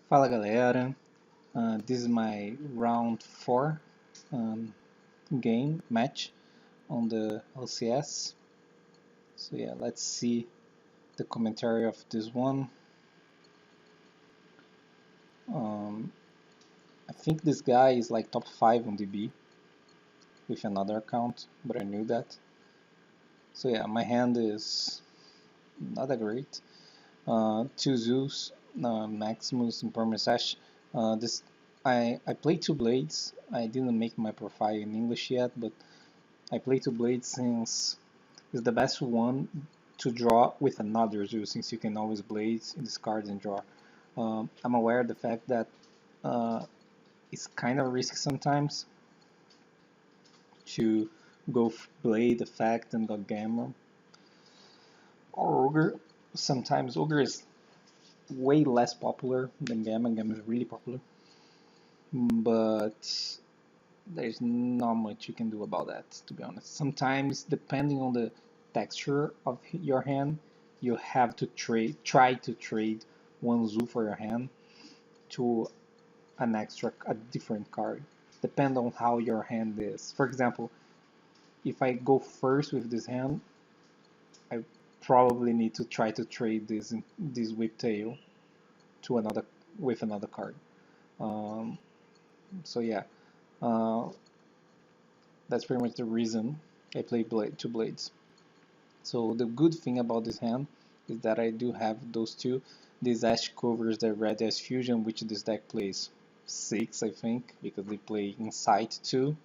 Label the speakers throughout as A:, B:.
A: Fala galera, this is my round 4 um, game match on the LCS. So yeah, let's see the commentary of this one. Um, I think this guy is like top 5 on DB with another account, but I knew that. So yeah, my hand is not that great. Two Zeus, Maximus, and Permasash. This I played two blades. I didn't make my profile in English yet, but I play two blades since it's the best one to draw with another Zeus, since you can always blade, discard, and draw. I'm aware of the fact that uh, it's kind of risky sometimes to go blade, effect, and go gamma or ogre. Sometimes ogre is way less popular than gamma. Gamma is really popular, but there's not much you can do about that, to be honest. Sometimes, depending on the texture of your hand, you have to try to trade one zoo for your hand to a different card. Depend on how your hand is. For example, if I go first with this hand, I probably need to try to trade this whiptail to another card. Um, so yeah, uh, that's pretty much the reason I play two blades. So the good thing about this hand is that I do have those two. This Ash covers the Red Ash Fusion, which this deck plays 6, I think, because they play Insight too.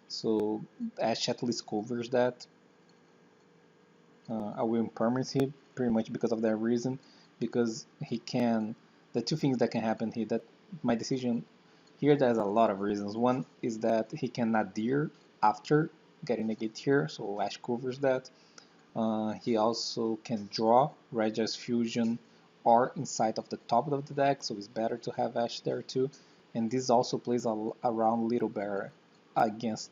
A: So Ash at least covers that. I will impermanence him pretty much because of that reason, because he can. The two things that can happen here that my decision here, there's a lot of reasons. One is that he can nadir after getting a gate here, so Ash covers that. He also can draw Regia's Fusion or Insight of the top of the deck, so it's better to have Ash there too. And this also plays around Little Bear against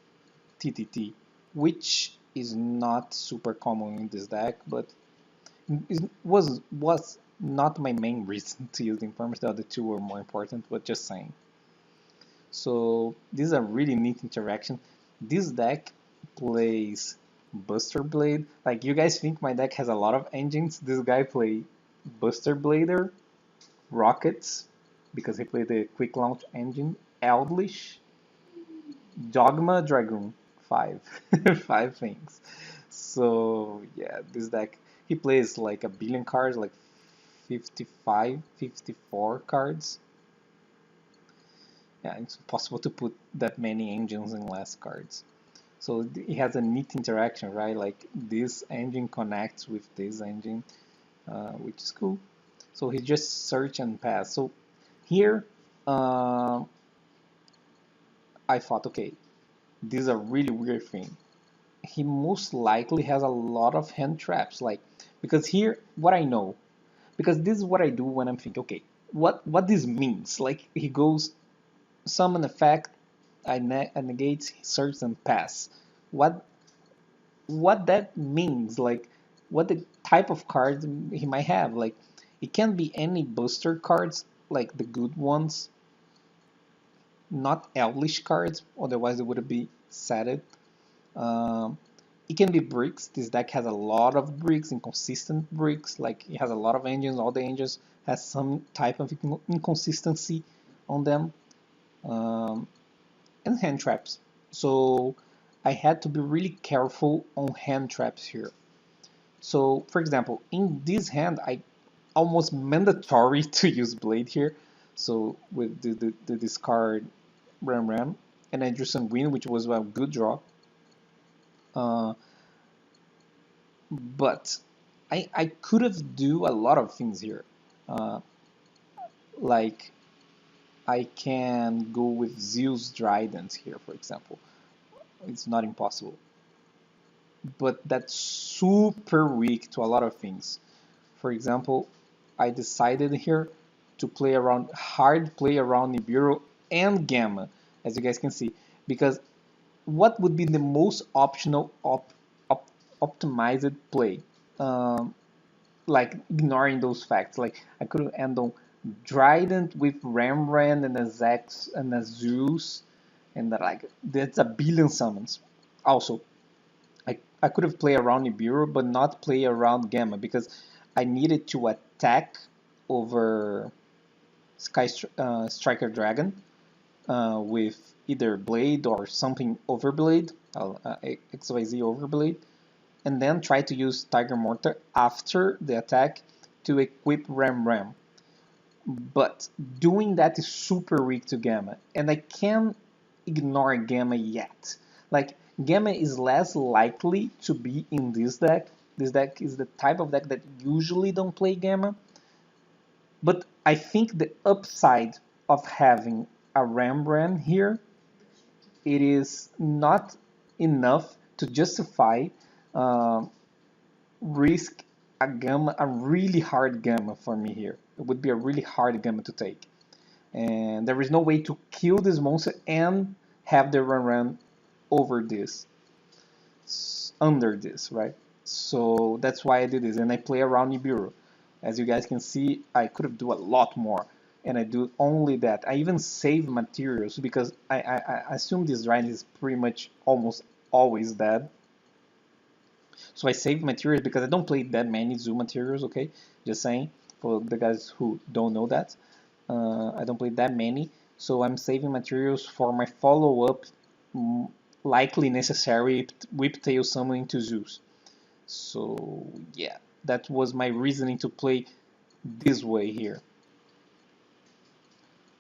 A: TTT, which is not super common in this deck, but it was not my main reason to use the Impermanence. The other two were more important, but just saying. So this is a really neat interaction. This deck plays Buster Blade. Like, you guys think my deck has a lot of engines. This guy play Buster Blader, Rockets, because he played the Quick Launch engine, Eldlish, Dogma, Dragoon. Five. Five things. So yeah, this deck, he plays like a billion cards, like 55, 54 cards. Yeah, it's impossible to put that many engines in less cards. So it has a neat interaction, right? Like, this engine connects with this engine, which is cool. So he just search and pass. So here, uh, I thought, okay, this is a really weird thing. He most likely has a lot of hand traps, like, because here, what I know, because this is what I do when I'm thinking, okay, what this means. Like, he goes summon effect, I negate, search, and pass. What what that means, like, what the type of cards he might have. Like, it can be any booster cards, like the good ones, not Elvish cards, otherwise it would be setted. Um, it can be bricks. This deck has a lot of bricks, inconsistent bricks. Like, it has a lot of engines. All the engines has some type of inconsistency on them. Um, and hand traps. So I had to be really careful on hand traps here. So, for example, in this hand, I almost mandatory to use blade here. So with the discard Ram, and I drew some green, which was a good draw. Uh, but I could have do a lot of things here. Uh, like, I can go with Zeus Trident here, for example. It's not impossible, but that's super weak to a lot of things. For example, I decided here to play around Nibiru and Gamma, as you guys can see, because what would be the most optional optimized play? Um, like, ignoring those facts, like, I could end on Trident with Rembrandt and a Zex and a Zeus, and like that's a billion summons. Also, I could have played around Nibiru, but not play around Gamma because I needed to attack over Striker Dragon with either Blade or something Overblade, XYZ Overblade, and then try to use Tiger Mortar after the attack to equip Ram Ram. But doing that is super weak to Gamma, and I can't ignore Gamma yet. Like, Gamma is less likely to be in this deck. This deck is the type of deck that usually don't play Gamma. But I think the upside of having a Rembrandt here, it is not enough to justify uh, risk a Gamma, a really hard Gamma for me here. It would be a really hard Gamma to take. And there is no way to kill this monster and have the run over this, under this, right? So that's why I did this, and I play around Nibiru. As you guys can see, I could have do a lot more, and I do only that. I even save materials because I assume this ride is pretty much almost always dead. So I save materials because I don't play that many zoo materials, okay? Just saying, for the guys who don't know that. I don't play that many, so I'm saving materials for my follow-up, likely necessary Whiptail summoning to Zeus. So yeah, that was my reasoning to play this way here.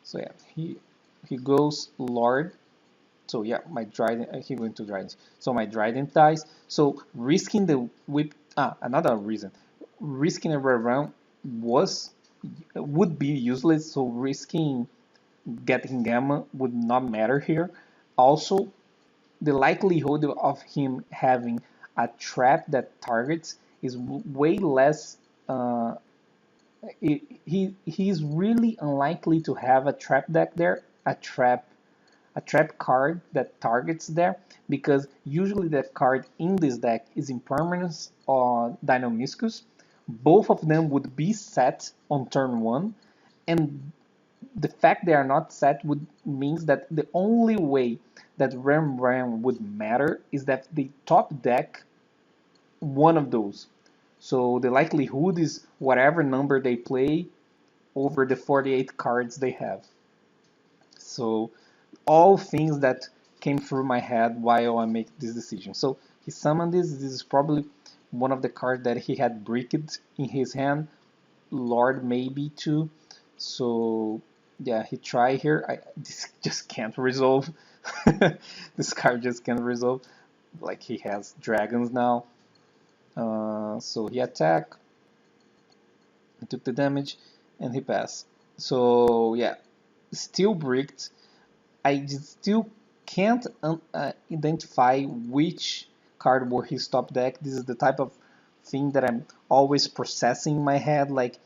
A: So yeah, he goes Lord. So yeah, my Trident, he went to Trident. So my Trident dies. So risking the whip, another reason, risking a rerun would be useless. So risking getting Gamma would not matter here. Also, the likelihood of him having a trap that targets is way less. He's really unlikely to have a trap deck there, a trap card that targets there, because usually that card in this deck is Impermanence or Dynamiscus. Both of them would be set on turn 1, and the fact they are not set would means that the only way that Ram would matter is that they top deck one of those. So the likelihood is whatever number they play over the 48 cards they have. So all things that came through my head while I make this decision. So he summoned this. This is probably one of the cards that he had bricked in his hand. Lord maybe too. So yeah, he tried here. This just can't resolve. This card just can't resolve. Like, he has dragons now. So he attacked. He took the damage and he passed. So yeah, still bricked. I still can't identify which card were his top deck. This is the type of thing that I'm always processing in my head, like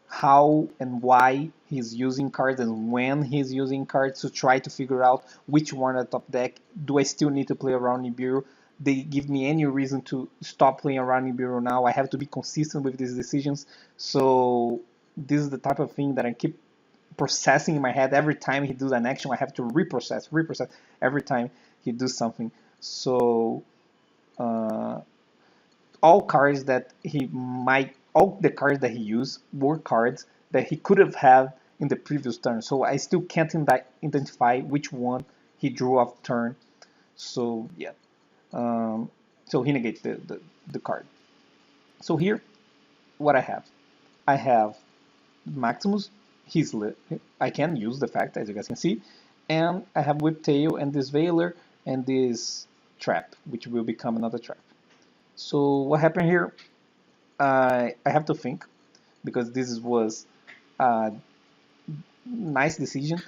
A: how and why he's using cards and when he's using cards, to try to figure out which one at top deck. Do I still need to play around Nibiru? They give me any reason to stop playing around Nibiru now. I have to be consistent with these decisions. So this is the type of thing that I keep processing in my head. Every time he does an action, I have to reprocess every time he does something. So all the cards that he used were cards that he could have had in the previous turn. So I still can't identify which one he drew off turn. So yeah, so he negates the card. So here, what I have Maximus. I can use the fact, as you guys can see, and I have Whiptail and this Veiler and this trap, which will become another trap. So what happened here? I have to think, because this was a nice decision.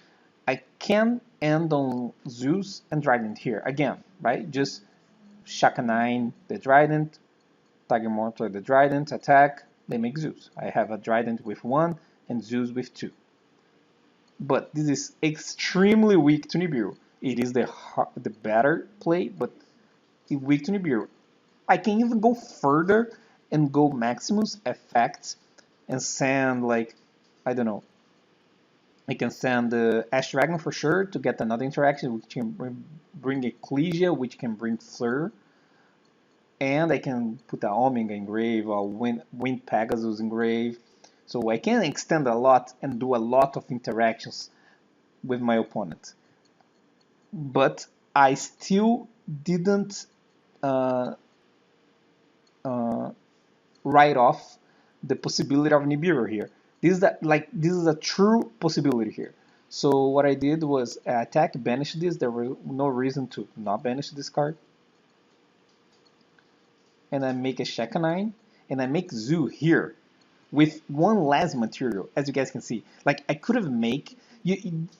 A: I can end on Zeus and Trident here again, right? Just Shaka 9 the Trident, Tiger Mortar the Trident, attack, they make Zeus. I have a Trident with 1 and Zeus with 2. But this is extremely weak to Nibiru. It is the better play, but it's weak to Nibiru. I can even go further and go Maximus effect and send, like, I don't know, I can send the Ash Dragon for sure to get another interaction, which can bring Ecclesia, which can bring Fleur. And I can put a Omega engrave or Wind Pegasus engrave. So I can extend a lot and do a lot of interactions with my opponent. But I still didn't uh, uh, write off the possibility of Nibiru here. This is a true possibility here. So what I did was attack, banish this. There was no reason to not banish this card. And I make a Shekanine, and I make Zoo here with one less material, as you guys can see. Like, I could have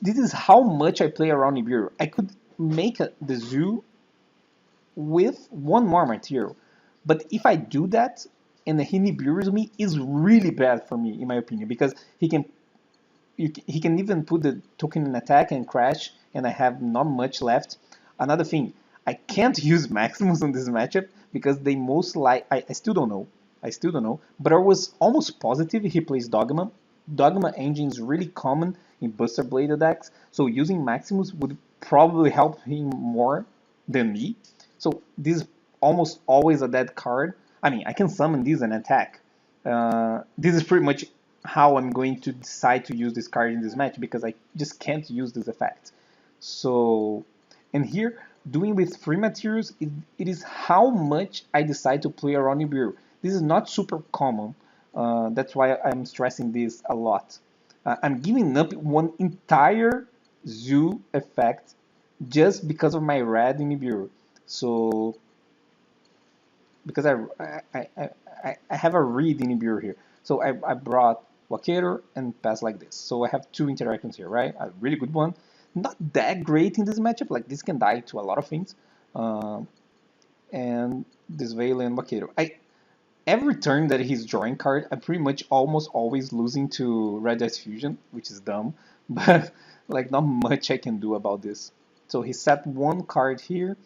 A: this is how much I play around Nibiru. I could make the Zoo with one more material. But if I do that, and he Nibiru's me, is really bad for me, in my opinion, because he can even put the token in attack and crash, and I have not much left. Another thing, I can't use Maximus on this matchup because they most I still don't know. I still don't know, but I was almost positive he plays Dogma. Dogma engine is really common in Buster Blade decks, so using Maximus would probably help him more than me. So this is almost always a dead card. I mean, I can summon this and attack. This is pretty much how I'm going to decide to use this card in this match because I just can't use this effect. So, and here, doing with free materials, it is how much I decide to play around Nibiru. This is not super common. That's why I'm stressing this a lot. I'm giving up one entire zoo effect just because of my red in Nibiru. So, because I have a read in Nibiru here. So I brought Wakeru and pass like this. So I have two interactions here, right? A really good one. Not that great in this matchup. Like, this can die to a lot of things. And this Veil and Wakeru. Every turn that he's drawing card, I'm pretty much almost always losing to Red Dice Fusion, which is dumb. But like, not much I can do about this. So he set one card here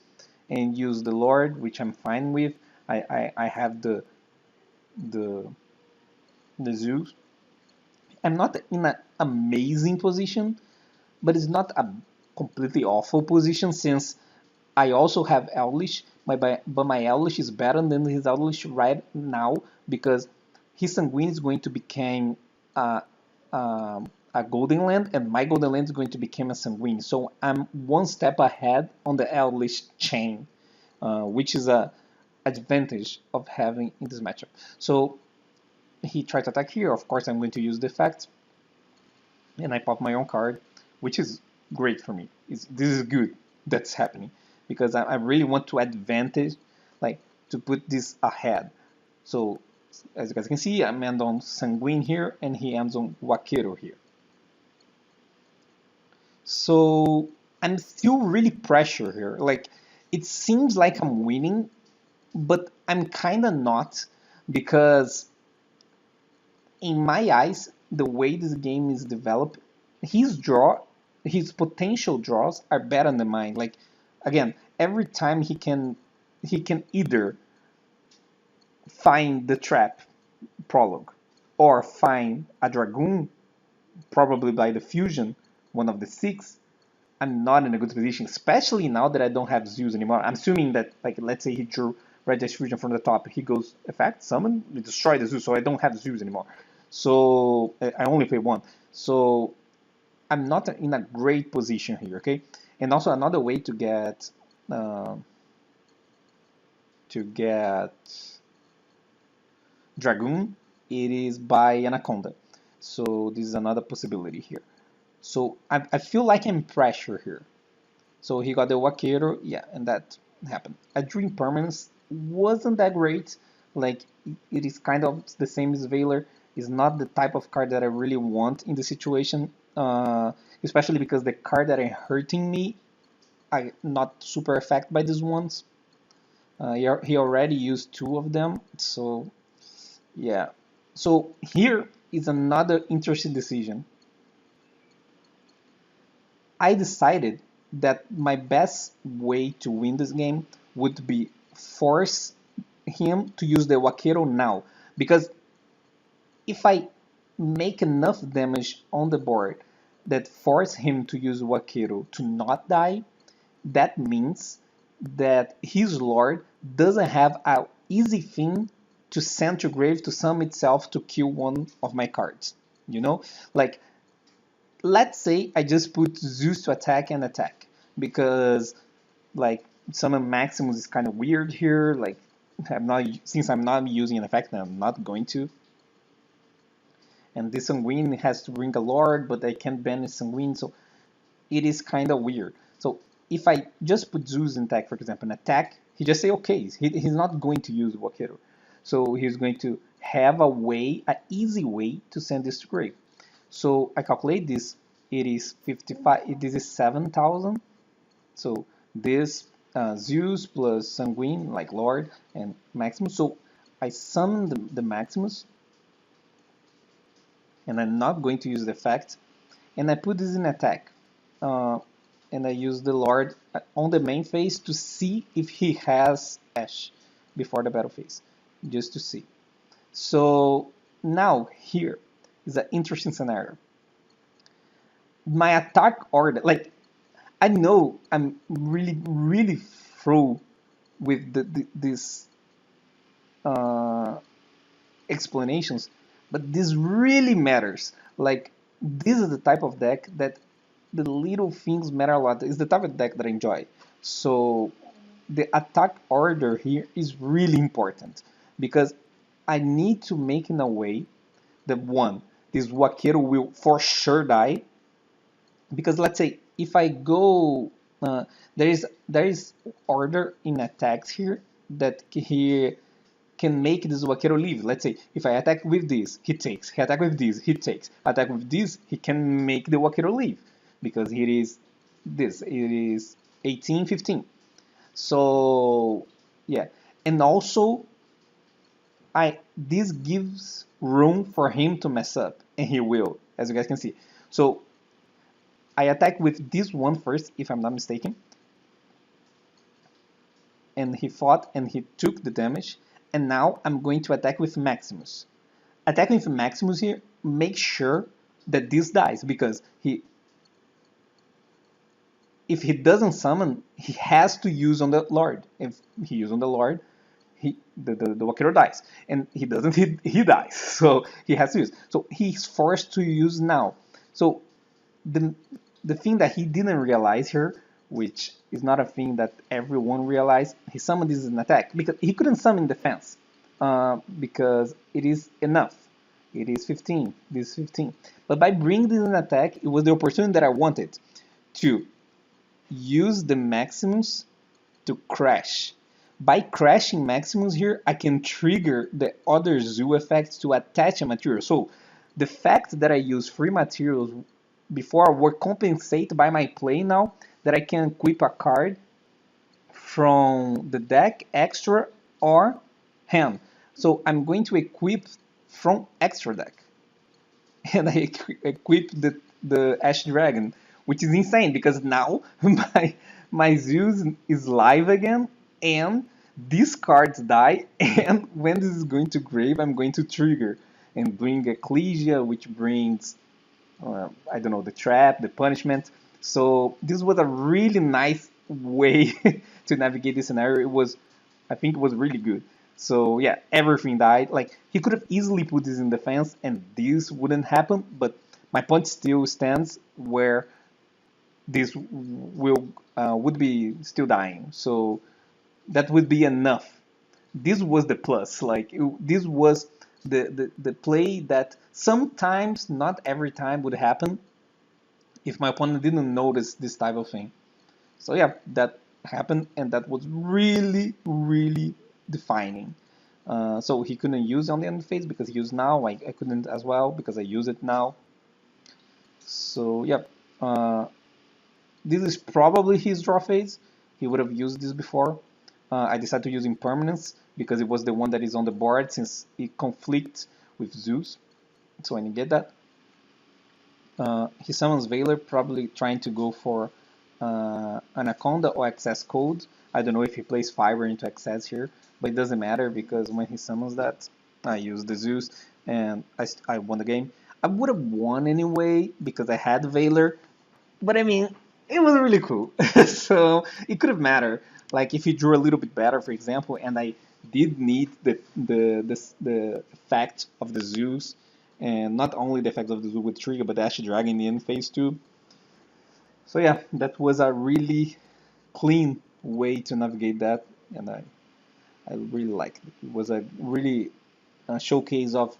A: and used the Lord, which I'm fine with. I have the Zeus. I'm not in an amazing position, but it's not a completely awful position since I also have Elvish, but my Elvish is better than his Elvish right now because his Sanguine is going to become a Golden Land, and my Golden Land is going to become a Sanguine. So I'm one step ahead on the Elvish chain, which is a advantage of having in this matchup. So he tried to attack here. Of course, I'm going to use the effect, and I pop my own card, which is great for me. This is good that's happening because I really want to advantage, like, to put this ahead. So as you guys can see, I'm end on Sanguine here, and he ends on Wakeru here. So I'm still really pressure here. Like, it seems like I'm winning, but I'm kind of not, because in my eyes, the way this game is developed, his potential draws are better than mine. Like, again, every time he can either find the trap prologue or find a dragoon, probably by the fusion, one of the 6. I'm not in a good position, especially now that I don't have Zeus anymore. I'm assuming that, like, let's say he drew Red Dice Fusion from the top, he goes effect, summon, destroy the Zeus, so I don't have Zeus anymore. So I only play one. So I'm not in a great position here, okay? And also another way to get Dragoon, it is by Anaconda. So this is another possibility here. So I feel like I'm pressure here. So he got the Wakeru, yeah, and that happened. A Dream Permanence wasn't that great. Like, it is kind of the same as Veiler. It's not the type of card that I really want in the situation, especially because the card that are hurting me, I'm not super affected by these ones. He already used 2 of them, so yeah. So here is another interesting decision. I decided that my best way to win this game would be force him to use the Wakeru now, because if I make enough damage on the board that force him to use Wakeru to not die, that means that his lord doesn't have an easy thing to send to grave to summon itself to kill one of my cards. You know, like let's say I just put Zeus to attack and attack because like summon Maximus is kind of weird here. Like since I'm not using an effect, I'm not going to. And this Sanguine has to bring a Lord, but I can't banish Sanguine, so it is kind of weird. So if I just put Zeus in attack, for example, an attack, he just say okay. He's not going to use Wakeru. So he's going to have a way, an easy way to send this to grave. So I calculate this. It is 55. This is 7,000. So this Zeus plus Sanguine, like Lord and Maximus. So I summon the Maximus, and I'm not going to use the effect. And I put this in attack. And I use the Lord on the main phase to see if he has Ash before the battle phase, just to see. So now here is an interesting scenario. My attack order, like I know I'm really through with these explanations, but this really matters. Like this is the type of deck that the little things matter a lot. It's the type of deck that I enjoy. So the attack order here is really important because I need to make in a way that one, this Wakeru will for sure die. Because let's say if I go, there is order in attacks here that he can make this Wakeru leave. Let's say if I attack with this, he takes. He attack with this, he takes. Attack with this, he can make the Wakeru leave because it is this. It is 18, 15. So yeah, and also this gives room for him to mess up, and he will, as you guys can see. So I attack with this one first, if I'm not mistaken, and he fought and he took the damage. And now I'm going to attack with Maximus. Attacking with Maximus here, make sure that this dies because if he doesn't summon, he has to use on the Lord. If he uses on the Lord, the Wakeru dies, and he doesn't. He dies, so he has to use. So he's forced to use now. So the thing that he didn't realize here, which is not a thing that everyone realized, he summoned this as an attack because he couldn't summon defense because it is enough. It is 15. This is 15. But by bringing this an attack, it was the opportunity that I wanted to use the Maximus to crash. By crashing Maximus here, I can trigger the other zoo effects to attach a material. So the fact that I use free materials before were compensated by my play now that I can equip a card from the deck, extra, or hand. So I'm going to equip from extra deck. And I equip the Ash Dragon, which is insane because now my Zeus is live again and these cards die, and when this is going to grave, I'm going to trigger and bring Ecclesia, which brings I don't know, the trap, the punishment. So this was a really nice way to navigate this scenario. I think it was really good. So yeah, everything died. Like he could have easily put this in defense and this wouldn't happen, but my point still stands where this would be still dying. So that would be enough. This was the plus. Like this was the play that sometimes, not every time, would happen if my opponent didn't notice this type of thing. So yeah, that happened, and that was really defining. So he couldn't use on the end phase because he used now. I couldn't as well because I use it now. So yeah, this is probably his draw phase. He would have used this before. I decided to use Impermanence because it was the one that is on the board since it conflicts with Zeus. So I negate that. He summons Veiler, probably trying to go for Anaconda or Access Code. I don't know if he plays Fiber into Access here, but it doesn't matter because when he summons that, I use the Zeus and I won the game. I would have won anyway because I had Valor, but I mean, it was really cool. So it could have mattered. Like if he drew a little bit better, for example, and I did need the effect of the Zeus, and not only the effect of the Zeus with Trigger, but the Ash Dragon in phase 2. So yeah, that was a really clean way to navigate that, and I really liked it. It was a really showcase of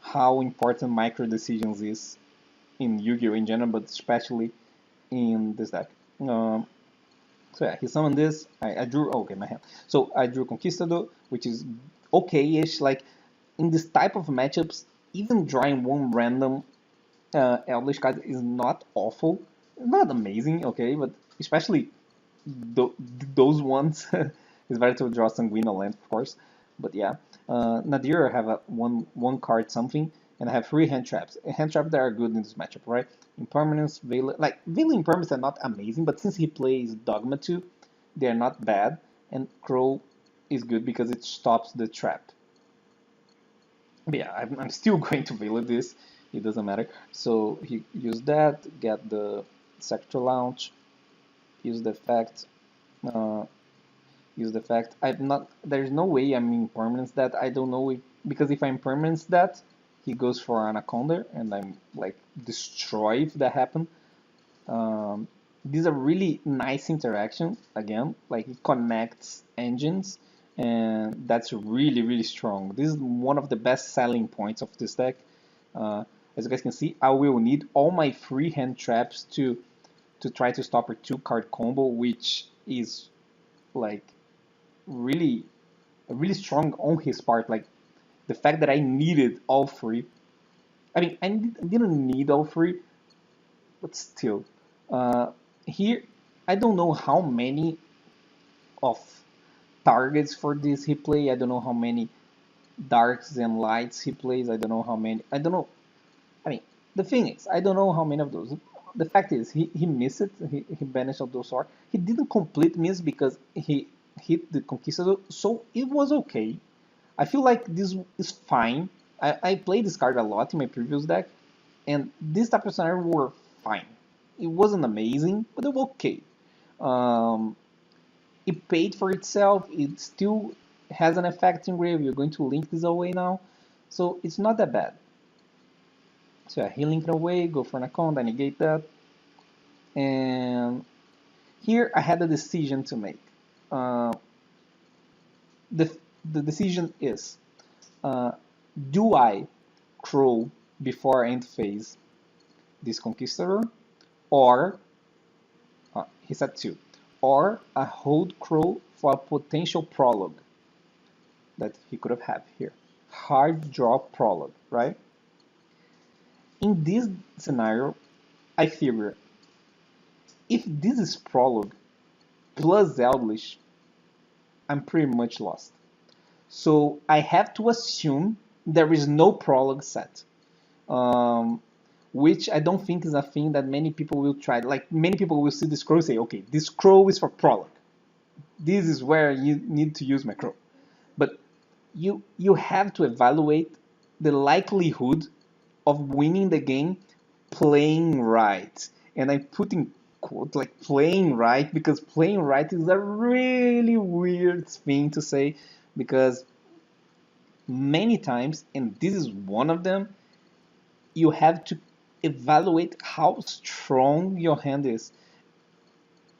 A: how important micro decisions is in Yu-Gi-Oh in general, but especially in this deck. So yeah, he summoned this. I drew. Oh, okay, my hand. So I drew Conquistador, which is okay-ish. Like in this type of matchups, even drawing one random Elvish card is not awful. Not amazing, okay, but especially th- those ones. It's better to draw Sanguino Land, of course. But yeah, Nadir I have a one card something, and I have 3 hand traps. Hand traps that are good in this matchup, right? Impermanence, Vela, like Vela Impermanence are not amazing, but since he plays Dogma 2, they're not bad. And Crow is good because it stops the trap. But yeah, I'm still going to Vela this. It doesn't matter. So he used that, get the Sector Launch, use the effect. Uh, Use the fact I'm not. There's no way I'm in permanence that. I don't know if, because if I'm permanence that, he goes for Anaconda and I'm like destroy if that happen. Um, these are really nice interaction again. Like it connects engines and that's really strong. This is one of the best selling points of this deck. As you guys can see, I will need all my free hand traps to try to stop a 2 card combo, which is like really really strong on his part. Like the fact that I needed all 3. I mean, I didn't need all 3, but still. Uh, Here, I don't know how many of targets for this he play. I don't know how many darks and lights he plays. I don't know how many. I don't know. I mean, the thing is, I don't know how many of those. The fact is, he missed it. He banished of those swords. He didn't complete miss because he hit the Conquistador, so it was okay. I feel like this is fine. I played this card a lot in my previous deck, and this type of scenario were fine. It wasn't amazing, but they were okay. Um, it paid for itself. It still has an effect in grave. You're going to link this away now, so it's not that bad. So yeah, he linked away, go for an account, I negate that, and here I had a decision to make. Uh, the the decision is, uh, do I Crow before end phase this Conquistador, or he said 2, or a hold Crow for a potential prologue that he could have had here. Hard draw prologue, right? In this scenario, I figure if this is prologue plus Eldritch, I'm pretty much lost. So I have to assume there is no prologue set. Um, which I don't think is a thing that many people will try. Like many people will see this crow and say, okay, this crow is for prologue. This is where you need to use my crow. But you have to evaluate the likelihood of winning the game playing right. And I put in quote like playing right because playing right is a really weird thing to say because many times, and this is one of them, you have to evaluate how strong your hand is.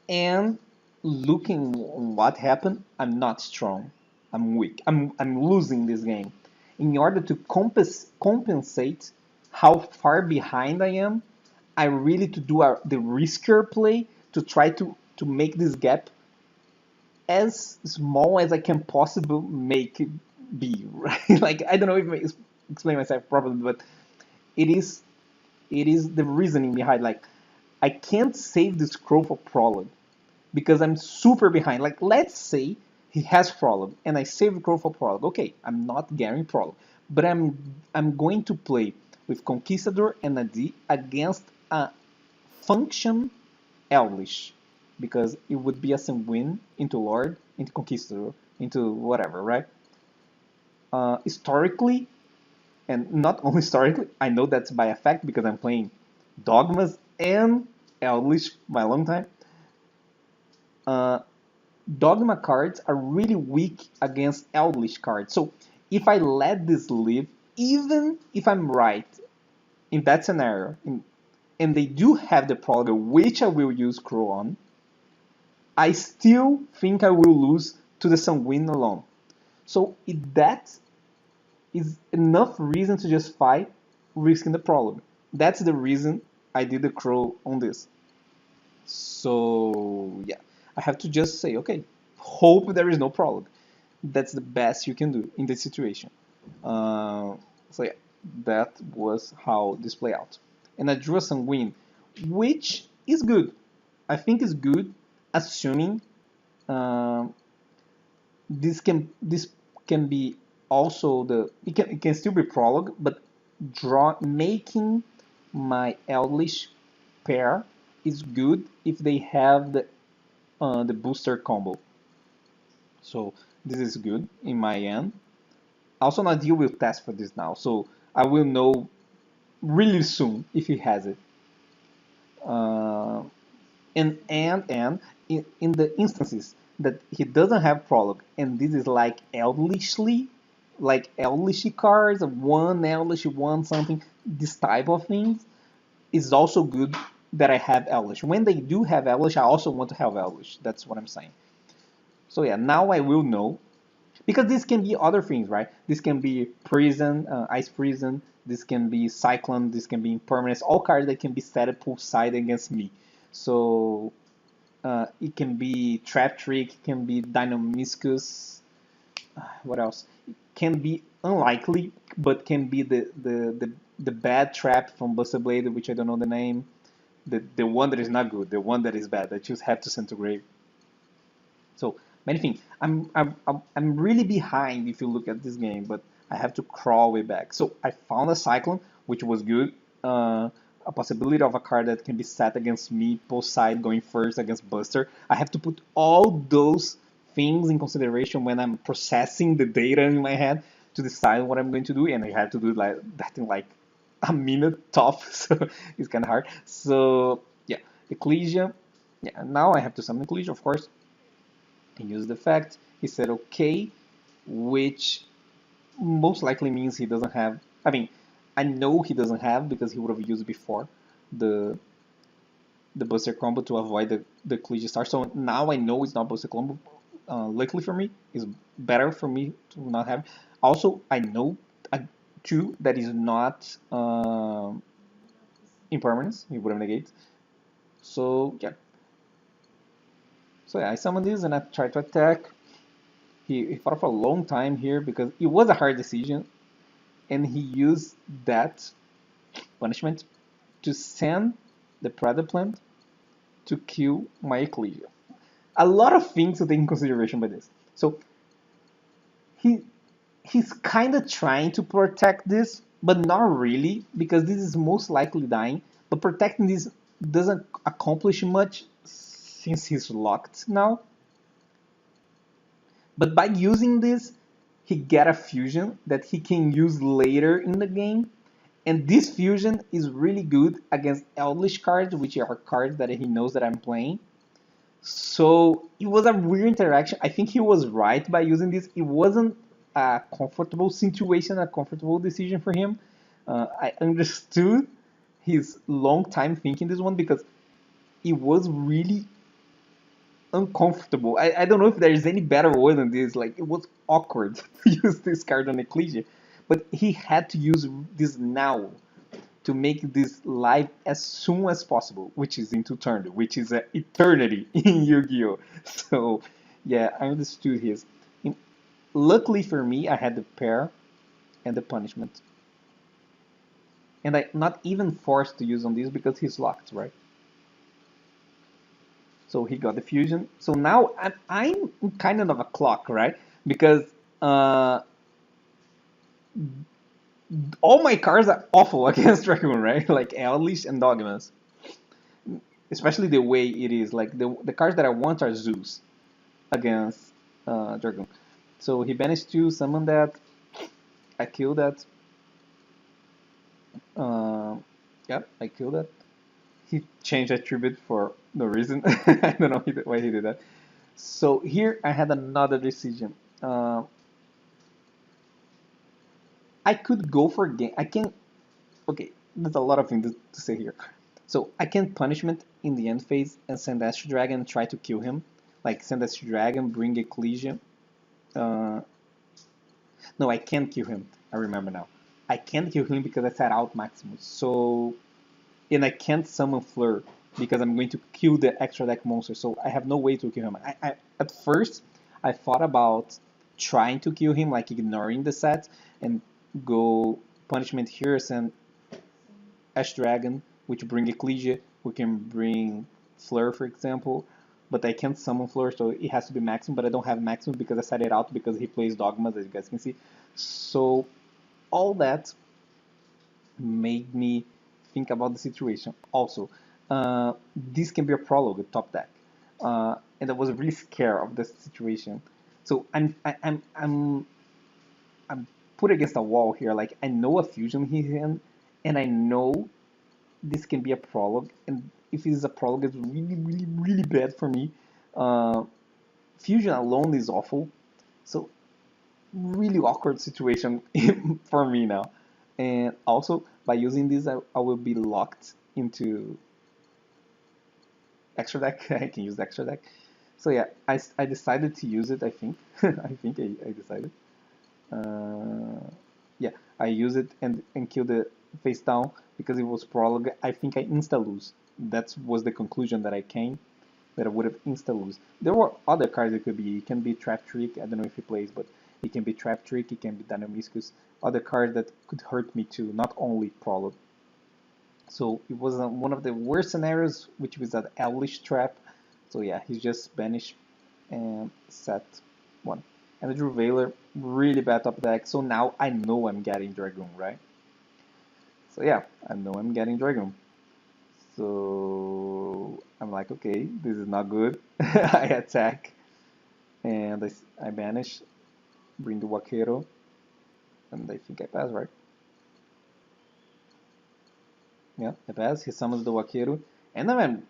A: And looking what happened, I'm not strong. I'm weak. I'm losing this game. In order to compensate how far behind I am, I really to do the riskier play to try to make this gap as small as I can possibly make it be. Right? Like I don't know if I explain myself properly, but it is the reasoning behind like I can't save this crow for prologue because I'm super behind. Like let's say he has prologue and I save the crow for prologue. Okay, I'm not guaranteeing prologue, but I'm going to play with Conquistador and AD against a function Elvish because it would be a win into Lord, into Conquistador, into whatever, right? Historically, And not only historically, I know that's by effect because I'm playing Dogmas and Eldritch by a long time. Uh, Dogma cards are really weak against Eldritch cards. So if I let this live, even if I'm right in that scenario, and they do have the prologue, which I will use Crow on, I still think I will lose to the Sanguine alone. So that is enough reason to justify risking the prologue. That's the reason I did the Crow on this. So yeah, I have to just say, okay, hope there is no prologue. That's the best you can do in this situation. Uh, so yeah, that was how this played out. And I drew a Sanguine, which is good. I think is good, assuming um, this can be also it can still be prologue, but making my Eldritch pair is good if they have the booster combo. So this is good in my end. Also, Nadia will test for this now, so I will know really soon if he has it. Uh, and in the instances that he doesn't have prologue, and this is like Eldritch cards, one Eldritch, one something, this type of things is also good that I have Eldritch. When they do have Eldritch, I also want to have Eldritch. That's what I'm saying. So yeah, now I will know. Because this can be other things, right? This can be prison, ice prison. This can be cyclone. This can be impermanence. All cards that can be set up poolside against me. So it can be trap trick. It can be dynamiscus. What else? It can be unlikely, but can be the bad trap from Buster Blade, which I don't know the name. The one that is not good. The one that is bad. That you have to send to grave. So many things. I'm really behind if you look at this game, but I have to crawl way back. So I found a Cyclone, which was good. A possibility of a card that can be set against me, post side going first against Buster. I have to put all those things in consideration when I'm processing the data in my head to decide what I'm going to do, and I have to do like that in like a minute top, so it's kind of hard. So yeah, Ecclesia. Yeah, now I have to summon Ecclesia, of course. He used the fact. He said okay, which most likely means he doesn't have. I mean, I know he doesn't have because he would have used before the the Buster combo to avoid the Collegiate Star. So now I know it's not Buster combo. Luckily for me, it's better for me to not have. Also, I know too that is not impermanence. He would have negate. So yeah. So yeah, I summoned this and I tried to attack. He fought for a long time here because it was a hard decision, and he used that punishment to send the Predator plant to kill my Ecclesia. A lot of things to take in consideration by this. So he he's kind of trying to protect this, but not really because this is most likely dying. But protecting this doesn't accomplish much since he's locked now. But by using this, he get a fusion that he can use later in the game. And this fusion is really good against Eldritch cards, which are cards that he knows that I'm playing. So it was a weird interaction. I think he was right by using this. It wasn't a comfortable situation, a comfortable decision for him. I understood his long time thinking this one because it was really uncomfortable. I don't know if there's any better word than this. Like it was awkward to use this card on Ecclesia, but he had to use this now to make this live as soon as possible, which is into turn, which is an eternity in Yu-Gi-Oh. So yeah, I understood his. Luckily for me, I had the pair and the punishment, and I'm not even forced to use on this because he's locked, right? So he got the fusion. So now I'm kind of a clock, right? Because uh, all my cards are awful against Dragoon, right? Like Eldritch and Dogmas. Especially the way it is. Like the cards that I want are Zeus against Dragoon. So he banished 2, summon that. I kill that. Yep, I killed it. He changed attribute for no reason. I don't know why he did that. So here I had another decision. I could go for game. I can. Okay, there's a lot of things to say here. So I can punishment in the end phase and send Astro Dragon and try to kill him. Like send Astro Dragon, bring Ecclesia. Uh, no, I can't kill him. I remember now. I can't kill him because I set out Maximus. So and I can't summon Fleur because I'm going to kill the extra deck monster. So I have no way to kill him. At first I thought about trying to kill him, like ignoring the set and go punishment here, send Ash Dragon, which bring Ecclesia, who can bring Fleur, for example. But I can't summon Fleur, so it has to be Maximum. But I don't have Maximum because I set it out because he plays Dogmas, as you guys can see. So all that made me think about the situation. Also, this can be a prologue with top deck, and I was really scared of this situation. So I'm put against a wall here. Like I know a fusion he's in, and I know this can be a prologue. And if it's a prologue, it's really bad for me. Uh, fusion alone is awful. So really awkward situation for me now. And also by using this, I will be locked into extra deck. I can use extra deck. So yeah, I decided to use it. I think I decided. Uh, yeah, I use it and kill the face down because it was prologue. I think I insta lose. That was the conclusion that I came. That I would have insta lose. There were other cards it could be. It can be Trap Trick. I don't know if he plays, but it can be Trap Trick. It can be Dynamiscus. Other cards that could hurt me too, not only prologue. So it was one of the worst scenarios, which was that Owlish Trap. So yeah, he's just banished and set one. And the Drew Veiler, really bad top deck. So now I know I'm getting Dragoon, right? So yeah, I know I'm getting Dragoon. So I'm like, okay, this is not good. I attack and I banish, bring the Wakero, and I think I pass, right? Yeah, I pass. He summons the Wakero, and I'm in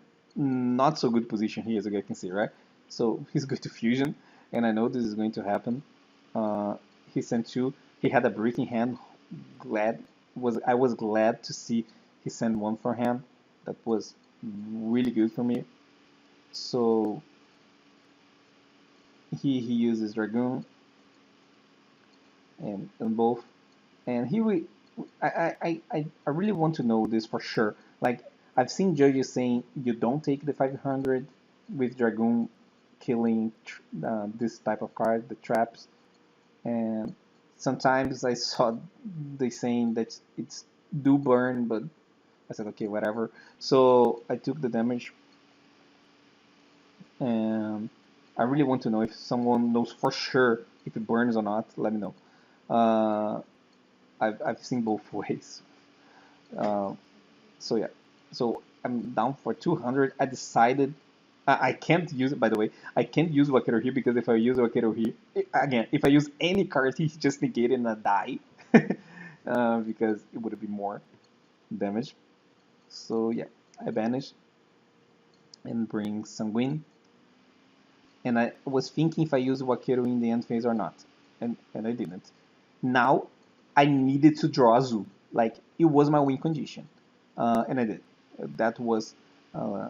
A: not so good position here, as you guys can see, right? So he's going to fusion, and I know this is going to happen. Uh, he sent two. He had a breaking hand. I was glad to see he sent one for hand. That was really good for me. So he uses Dragoon and both, and I really want to know this for sure. Like I've seen judges saying you don't take the 500 with Dragoon killing this type of card, the traps, and sometimes I saw they saying that it's do burn, but I said okay, whatever. So I took the damage, and I really want to know if someone knows for sure if it burns or not. Let me know. Uh, I've seen both ways. Uh, so yeah, so I'm down for 200. I decided I can't use it. By the way, I can't use Wakero here because if I use Wakero here again, if I use any card, he's just negated a die because it would be more damage. So yeah, I banish and bring Sanguine. And I was thinking if I use Wakero in the end phase or not, and I didn't. Now I needed to draw Azul. Like it was my win condition, and I did. That was uh,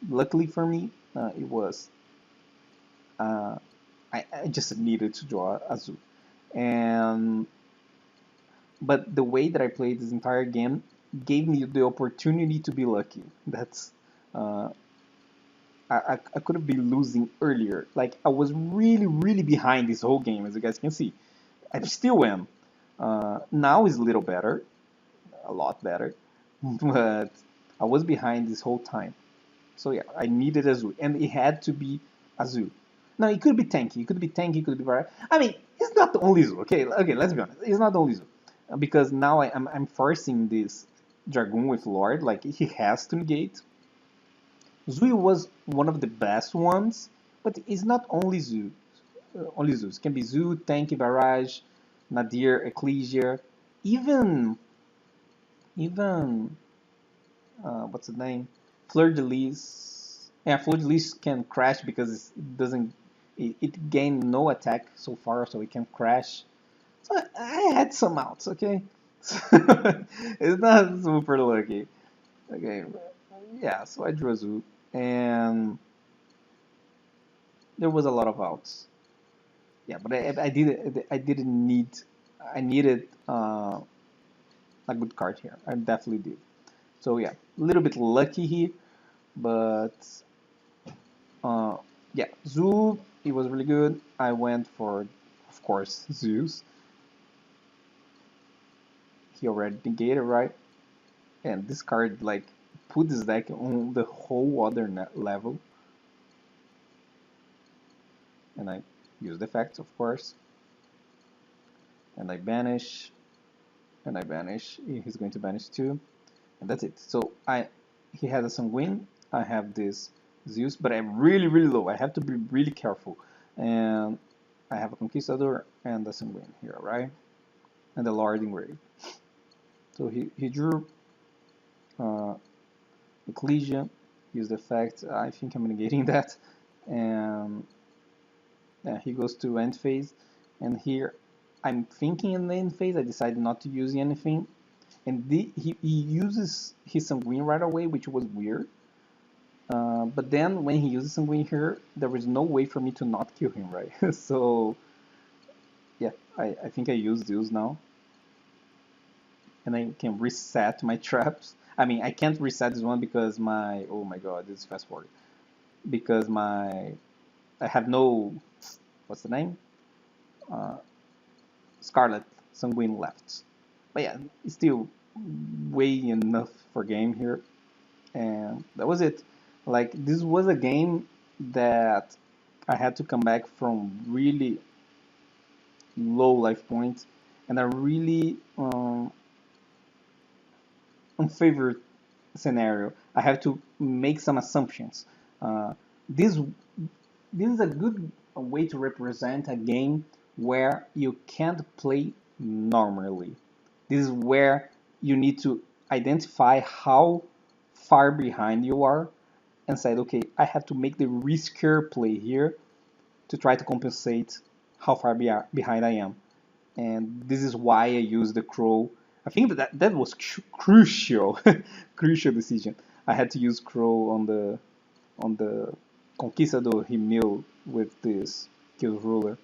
A: luckily for me. It was I just needed to draw Azul, and but the way that I played this entire game gave me the opportunity to be lucky. That's uh, I could have been losing earlier. Like I was really behind this whole game, as you guys can see. I still am. Now is a little better, a lot better, but I was behind this whole time. So yeah, I needed Azul, and it had to be Azul. Now it could be tanky, it could be tanky, it could be very. I mean, it's not the only Azul. Okay, let's be honest. It's not the only Azul, because now I'm forcing this Dragoon with Lord. Like he has to negate. Zui was one of the best ones, but it's not only Zoo. Only Zeus. It can be Zoo, Tank, Barrage, Nadir, Ecclesia, even Even what's the name? Fleur de Lis. Yeah, Fleur de Lis can crash because it doesn't. It gained no attack so far, so it can crash. So I had some outs, okay? It's not super lucky. Okay, yeah, so I drew a zoo, and there was a lot of outs. Yeah, but I didn't need. I needed a good card here. I definitely did. So yeah, a little bit lucky here, but uh, yeah, Zoo. It was really good. I went for, of course, Zeus. He already negated, right? And this card like put this deck on the whole other level. And I use the effects, of course, and I banish, and I banish. He's going to banish too, and that's it. So he has a Sanguine. I have this Zeus, but I'm really really low. I have to be really careful, and I have a Conquistador and a Sanguine here, right? And the Lord in Grave. So he drew uh, Ecclesia, used the effect. I think I'm negating that, and yeah, he goes to end phase, and here I'm thinking in the end phase. I decided not to use anything, and he uses his Sanguine right away, which was weird. But then when he uses Sanguine here, there was no way for me to not kill him, right? So yeah, I think I use those now, and I can reset my traps. I mean, I can't reset this one because my, oh my god, this is fast forward, because my, I have no, what's the name? Uh, Scarlet Sanguine left. But yeah, it's still way enough for game here. And that was it. Like, this was a game that I had to come back from really low life points and a really unfavored scenario. I have to make some assumptions. Uh, this this is a good way to represent a game where you can't play normally. This is where you need to identify how far behind you are and say, okay, I have to make the riskier play here to try to compensate how far behind I am. And this is why I use the crow. I think that was crucial, crucial decision. I had to use crow on the Conquistador he milled with this Kill Ruler.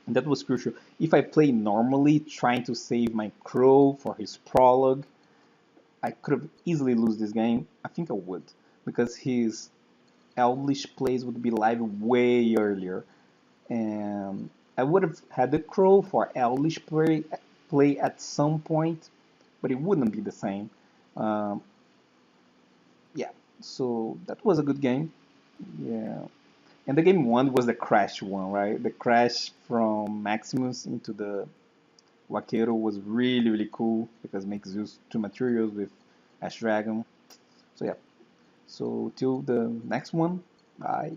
A: And that was crucial. If I play normally, trying to save my crow for his prologue, I could have easily lose this game. I think I would, because his Elvish plays would be live way earlier, and I would have had the crow for Elvish play at some point, but it wouldn't be the same. Um, yeah, so that was a good game. Yeah. And the game one was the crash one, right? The crash from Maximus into the Vaquero was really, really cool because it makes use two materials with Ash Dragon. So yeah. So till the next one, bye.